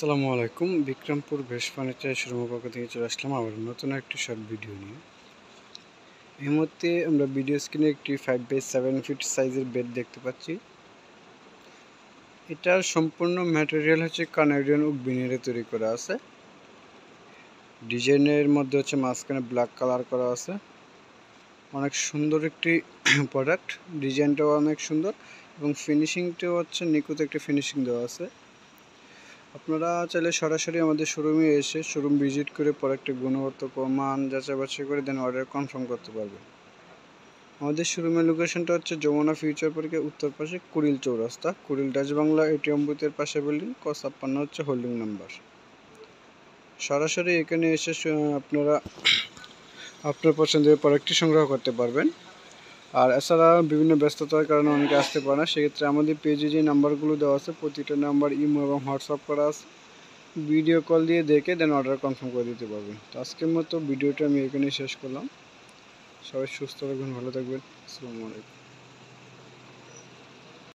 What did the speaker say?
আসসালামু আলাইকুম। Bikrampur veg furniture শোরুমের পক্ষ থেকে চলে আসলাম আবার নতুন একটি শর্ট ভিডিও নিয়ে। এই মুহূর্তে আমরা ভিডিও স্ক্রিনে একটি 5x7 ফিট সাইজের বেড দেখতে পাচ্ছি। এটার সম্পূর্ণ ম্যাটেরিয়াল হচ্ছে কানাডিয়ান ওক ভিনিয়ারে তৈরি করা আছে। ডিজাইনের মধ্যে হচ্ছে মাঝখানে ব্ল্যাক কালার করা আছে। অনেক সুন্দর একটি প্রোডাক্ট, ডিজাইনটাও অনেক সুন্দর এবং ফিনিশিংটাও হচ্ছে নিখুঁত একটি ফিনিশিং দেওয়া আছে। আপনারা চাইলে সরাসরি আমাদের শোরুমে এসে শোরুম ভিজিট করে প্রোডাক্টের গুণগত মান যাচাই বাছাই করে দেন অর্ডার কনফার্ম করতে পারবেন। আমাদের শোরুমের লোকেশনটা হচ্ছে যমুনা ফিউচার পার্কের উত্তর পাশে কুড়িল চৌরাস্তা, কুড়িল ডাচ বাংলা এটিএম বুথের পাশে বিল্ডিং, ক56 হচ্ছে হোল্ডিং নাম্বার। সরাসরি এখানে এসে আপনারা আপনার পছন্দের প্রোডাক্টটি সংগ্রহ করতে পারবেন। আর এছাড়া বিভিন্ন ব্যস্ততার কারণে অনেকে আসতে পারে না, সেক্ষেত্রে আমাদের পেজে যে নাম্বারগুলো দেওয়া আছে প্রতিটা নাম্বার ইমো এবং হোয়াটসঅ্যাপ করা আছে। ভিডিও কল দিয়ে দেখে দেন অর্ডার কনফার্ম করে দিতে পারবেন। তো আজকের মতো ভিডিওটা আমি এখানেই শেষ করলাম। সবাই সুস্থ থাকবেন, ভালো থাকবেন। আসসালামু আলাইকুম।